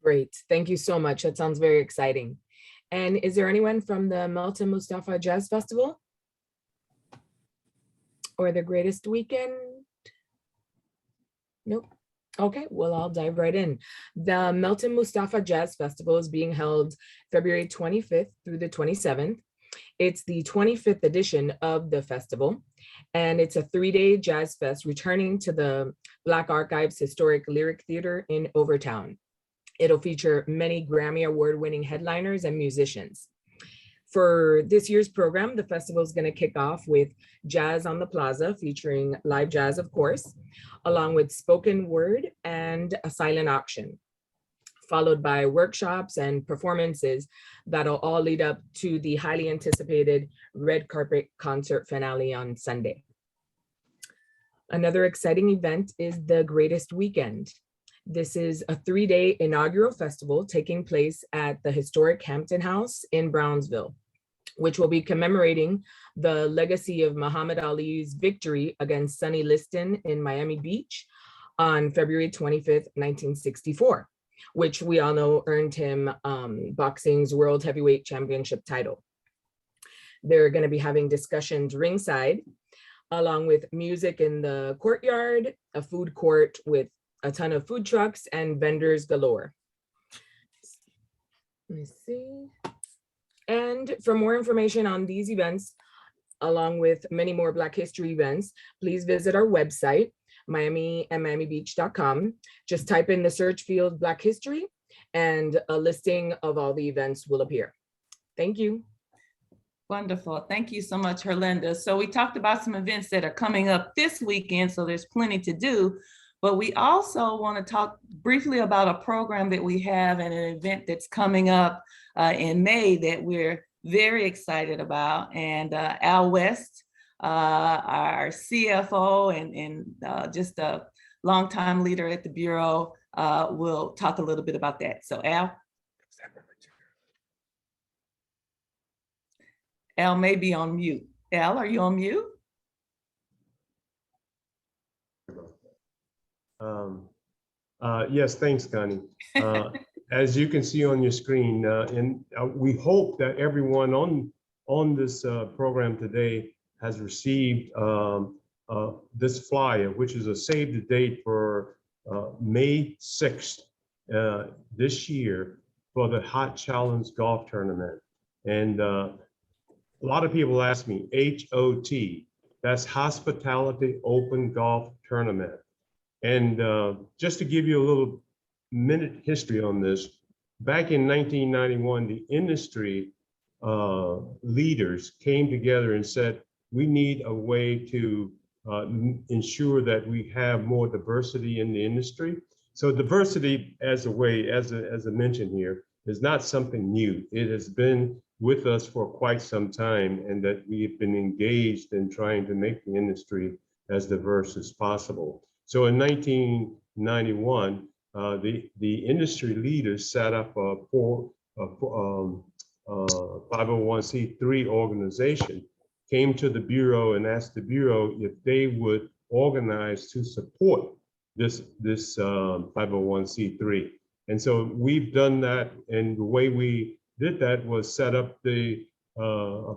Great. Thank you so much. That sounds very exciting. And is there anyone from the Melton Mustafa Jazz Festival or the Greatest Weekend? Nope. Okay, well, I'll dive right in. The Melton Mustafa Jazz Festival is being held February 25th through the 27th. It's the 25th edition of the festival, and it's a 3-day jazz fest returning to the Black Archives Historic Lyric Theater in Overtown. It'll feature many Grammy Award-winning headliners and musicians. For this year's program, the festival is going to kick off with Jazz on the Plaza, featuring live jazz, of course, along with spoken word and a silent auction, followed by workshops and performances that'll all lead up to the highly anticipated red carpet concert finale on Sunday. Another exciting event is the Greatest Weekend. This is a 3-day inaugural festival taking place at the historic Hampton House in Brownsville, which will be commemorating the legacy of Muhammad Ali's victory against Sonny Liston in Miami Beach on February 25th, 1964, which we all know earned him boxing's World Heavyweight Championship title. They're going to be having discussions ringside, along with music in the courtyard, a food court with a ton of food trucks and vendors galore. Let me see. And for more information on these events, along with many more Black History events, please visit our website, Miami and MiamiBeach.com. Just type in the search field Black History and a listing of all the events will appear. Thank you. Wonderful. Thank you so much, Herlinda. So we talked about some events that are coming up this weekend, so there's plenty to do. But we also want to talk briefly about a program that we have and an event that's coming up in May that we're very excited about. And Al West, our CFO and just a longtime leader at the Bureau, will talk a little bit about that. So Al may be on mute. Al, are you on mute? Yes, thanks, Connie. As you can see on your screen, and we hope that everyone on this program today has received this flyer, which is a save the date for May 6th this year for the Hot Challenge Golf Tournament. And a lot of people ask me, HOT, that's Hospitality Open Golf Tournament. And just to give you a little minute history on this, back in 1991, the industry leaders came together and said, we need a way to ensure that we have more diversity in the industry. So diversity as a way, as I mentioned here, is not something new. It has been with us for quite some time, and that we've been engaged in trying to make the industry as diverse as possible. So in 1991, the industry leaders set up a 501c3 organization, came to the Bureau and asked the Bureau if they would organize to support this 501c3. And so we've done that, and the way we did that was set up the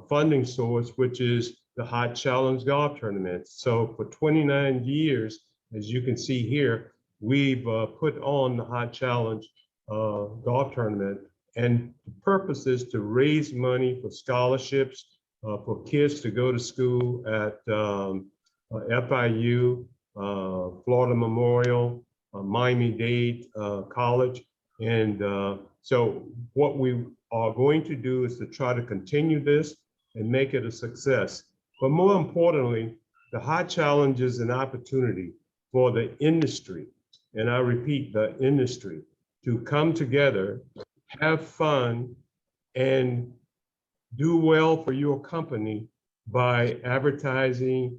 funding source, which is the Hot Challenge Golf Tournament. So for 29 years, as you can see here, we've put on the Hot Challenge Golf Tournament, and the purpose is to raise money for scholarships for kids to go to school at FIU, Florida Memorial, Miami-Dade College. And so what we are going to do is to try to continue this and make it a success. But more importantly, the Hot Challenge is an opportunity for the industry, and I repeat, the industry, to come together, have fun, and do well for your company by advertising,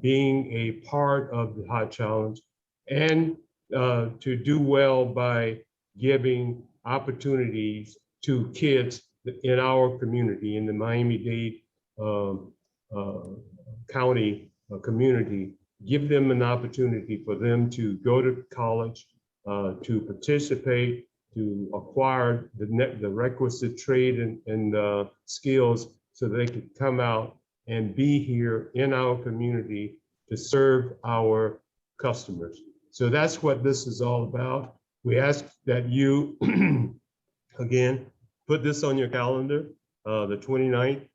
being a part of the Hot Challenge, and to do well by giving opportunities to kids in our community, in the Miami-Dade County community, give them an opportunity for them to go to college, to participate, to acquire the requisite trade and skills so they could come out and be here in our community to serve our customers. So that's what this is all about. We ask that you, again, put this on your calendar, the 29th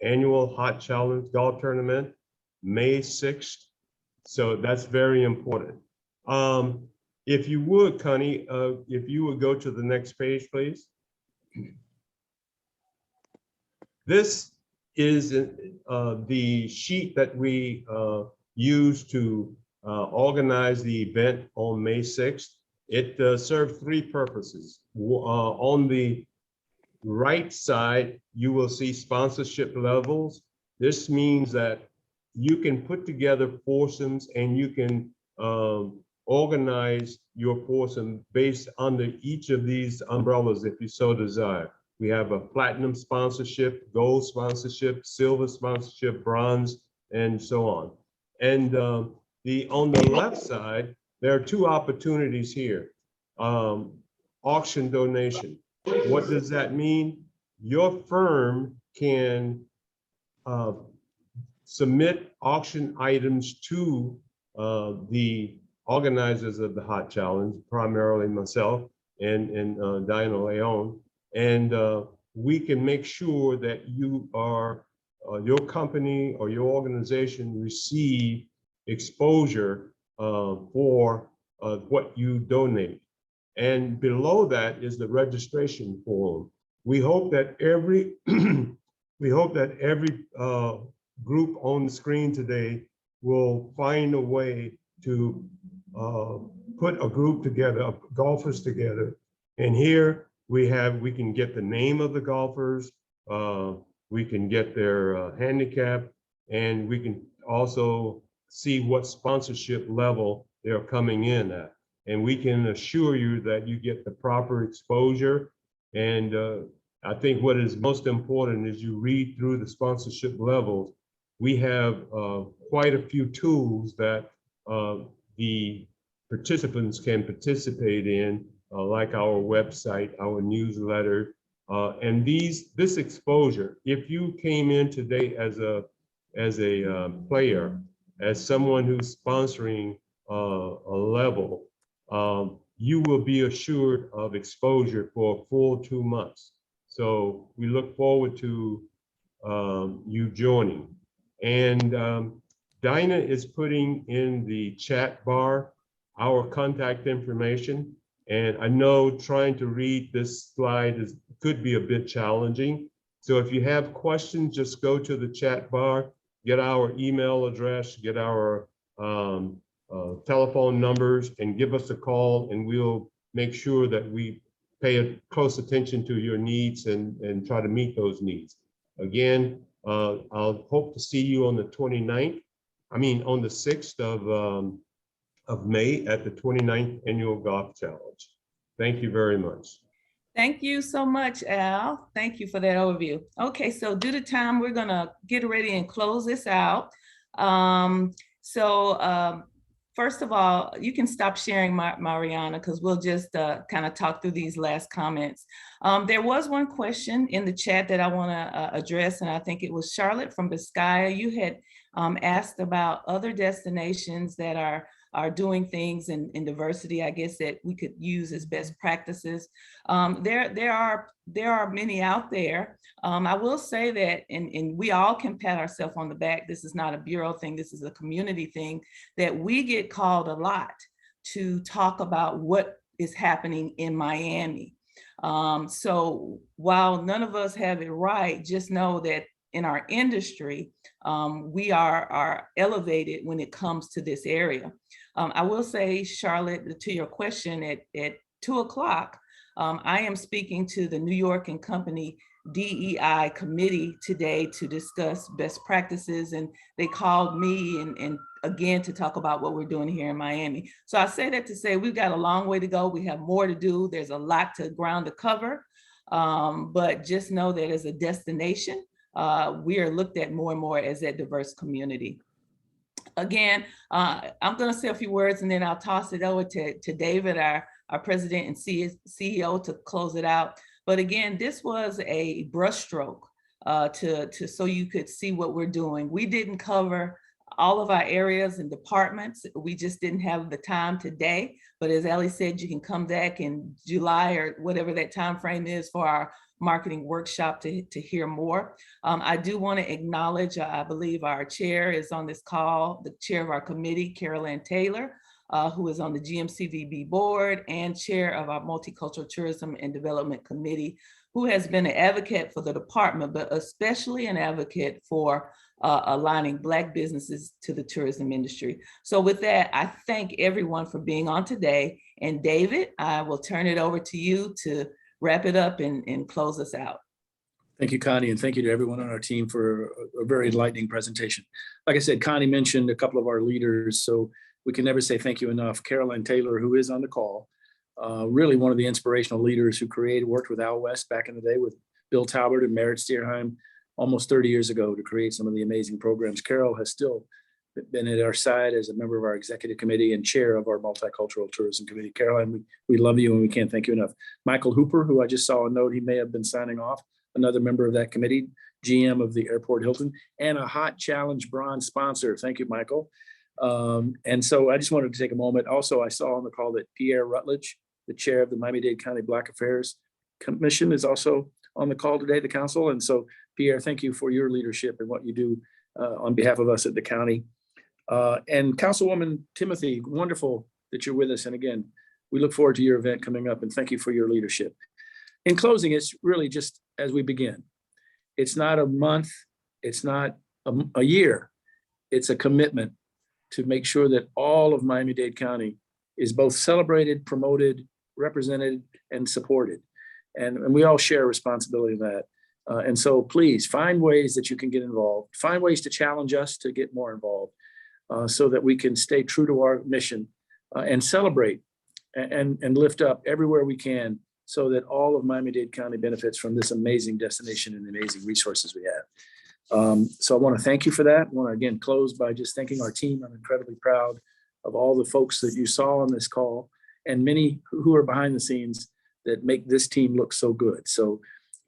annual Hot Challenge Golf Tournament, May 6th. So that's very important. If you would, Connie, if you would go to the next page, please. This is the sheet that we use to organize the event on May 6th. It serves three purposes. On the right side, you will see sponsorship levels. This means that you can put together foursomes and you can organize your foursome based under each of these umbrellas if you so desire. We have a platinum sponsorship, gold sponsorship, silver sponsorship, bronze, and so on. And on the left side, there are two opportunities here. Auction donation. What does that mean? Your firm can submit auction items to the organizers of the Hot Challenge, primarily myself and Diana Leon, and we can make sure that you are, your company or your organization receive exposure for what you donate. And below that is the registration form. We hope that every group on the screen today will find a way to put a group together, golfers together. And here we can get the name of the golfers, we can get their handicap, and we can also see what sponsorship level they're coming in at. And we can assure you that you get the proper exposure. And I think what is most important is you read through the sponsorship levels. We have quite a few tools that the participants can participate in, like our website, our newsletter, and this exposure. If you came in today as a player, as someone who's sponsoring a level, you will be assured of exposure for a full 2 months. So we look forward to you joining. And Dinah is putting in the chat bar our contact information. And I know trying to read this slide could be a bit challenging. So if you have questions, just go to the chat bar, get our email address, get our telephone numbers, and give us a call, and we'll make sure that we pay close attention to your needs and try to meet those needs. Again, I'll hope to see you on the 29th. I mean, on the 6th of May at the 29th Annual Golf Challenge. Thank you very much. Thank you so much, Al. Thank you for that overview. Okay, so due to time, we're gonna get ready and close this out. First of all, you can stop sharing, Mariana, because we'll just kind of talk through these last comments. There was one question in the chat that I want to address, and I think it was Charlotte from Biscaya. You had asked about other destinations that are doing things in diversity, I guess, that we could use as best practices. There are many out there. I will say that, and we all can pat ourselves on the back. This is not a Bureau thing. This is a community thing, that we get called a lot to talk about what is happening in Miami. So while none of us have it right, just know that in our industry, we are elevated when it comes to this area. I will say, Charlotte, to your question, at 2 o'clock, I am speaking to the New York and Company DEI committee today to discuss best practices, and they called me and again to talk about what we're doing here in Miami. So I say that to say we've got a long way to go. We have more to do. There's a lot to ground to cover, but just know that as a destination, we are looked at more and more as that diverse community. Again, I'm going to say a few words and then I'll toss it over to David, our president and CEO, to close it out. But again, this was a brushstroke so you could see what we're doing. We didn't cover all of our areas and departments. We just didn't have the time today. But as Ellie said, you can come back in July or whatever that time frame is for our marketing workshop to hear more. I do want to acknowledge, I believe our chair is on this call, the chair of our committee, Carol Ann Taylor, who is on the GMCVB board and chair of our Multicultural Tourism and Development Committee, who has been an advocate for the department, but especially an advocate for aligning Black businesses to the tourism industry. So with that, I thank everyone for being on today. And David, I will turn it over to you to wrap it up and close us out. Thank you, Connie, and thank you to everyone on our team for a very enlightening presentation. Like I said, Connie mentioned a couple of our leaders, so we can never say thank you enough. Caroline Taylor, who is on the call, really one of the inspirational leaders who worked with Al West back in the day with Bill Talbert and Merritt Stierheim almost 30 years ago to create some of the amazing programs. Carol has still been at our side as a member of our executive committee and chair of our Multicultural Tourism Committee. Caroline, we love you and we can't thank you enough. Michael Hooper, who I just saw a note, he may have been signing off, another member of that committee, GM of the Airport Hilton, and a Hot Challenge Bronze sponsor. Thank you, Michael. And so I just wanted to take a moment. Also, I saw on the call that Pierre Rutledge, the chair of the Miami-Dade County Black Affairs Commission, is also on the call today, the council. And so, Pierre, thank you for your leadership and what you do on behalf of us at the county. And Councilwoman Timothy, wonderful that you're with us. And again, we look forward to your event coming up and thank you for your leadership. In closing, it's really just as we begin. It's not a month, it's not a year, it's a commitment to make sure that all of Miami-Dade County is both celebrated, promoted, represented, and supported. And we all share responsibility in that. And so please find ways that you can get involved, find ways to challenge us to get more involved so that we can stay true to our mission and celebrate and lift up everywhere we can so that all of Miami-Dade County benefits from this amazing destination and amazing resources we have. So I want to thank you for that. I want to again close by just thanking our team. I'm incredibly proud of all the folks that you saw on this call and many who are behind the scenes that make this team look so good. So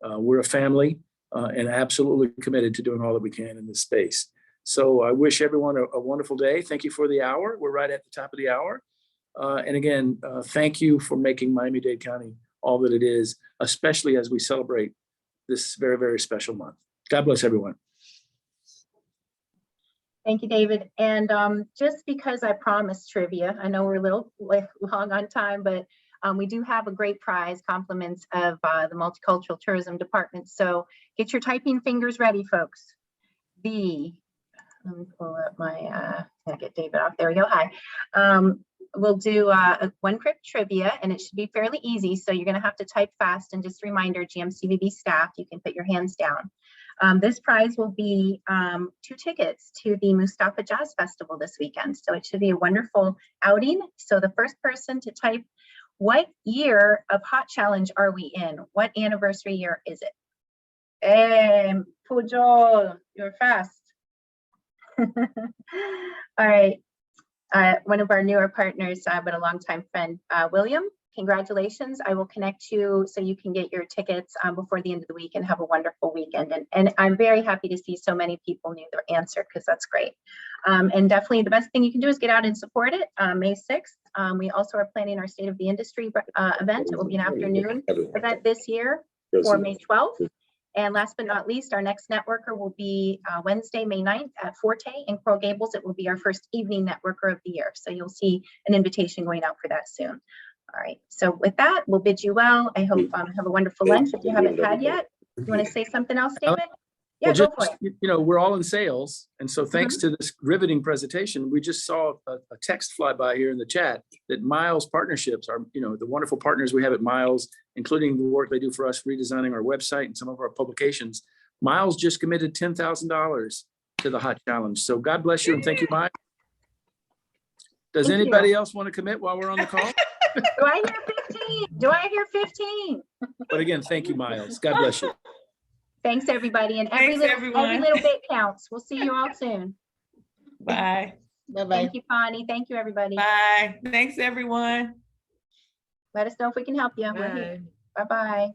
we're a family and absolutely committed to doing all that we can in this space. So I wish everyone a wonderful day. Thank you for the hour. We're right at the top of the hour. And again, thank you for making Miami-Dade County all that it is, especially as we celebrate this very, very special month. God bless everyone. Thank you, David. And just because I promised trivia, I know we're a little long on time, but We do have a great prize, compliments of the Multicultural Tourism Department. So get your typing fingers ready, folks. Let me pull up my, I'll get David off. There we go. Hi. We'll do one quick trivia, and it should be fairly easy. So you're going to have to type fast. And just a reminder, GMCVB staff, you can put your hands down. This prize will be 2 tickets to the Mustafa Jazz Festival this weekend. So it should be a wonderful outing. So the first person to type, what year of Hot Challenge are we in? What anniversary year is it? Pujol, you're fast. All right. One of our newer partners, but a longtime friend, William, congratulations. I will connect you so you can get your tickets before the end of the week and have a wonderful weekend. And I'm very happy to see so many people knew their answer, because that's great. And definitely the best thing you can do is get out and support it. May 6th, we also are planning our State of the Industry event. It will be an afternoon event this year for May 12th. And last but not least, our next networker will be Wednesday, May 9th at Forte in Coral Gables. It will be our first evening networker of the year. So you'll see an invitation going out for that soon. All right. So with that, we'll bid you well. I hope have a wonderful lunch if you haven't had yet. You want to say something else, David? Yeah, well, go for it. You know, we're all in sales. And so thanks to this riveting presentation, we just saw a text fly by here in the chat that Miles Partnerships are, you know, the wonderful partners we have at Miles, including the work they do for us redesigning our website and some of our publications. Miles just committed $10,000 to the Hot Challenge. So God bless you and thank you, Mike. Does anybody else want to commit while we're on the call? Do I hear 15? Do I hear 15? But again, thank you, Miles. God bless you. Thanks, everybody. And every little bit counts. We'll see you all soon. Bye. Bye-bye. Thank you, Connie. Thank you, everybody. Bye. Thanks, everyone. Let us know if we can help you. We're here. Bye-bye.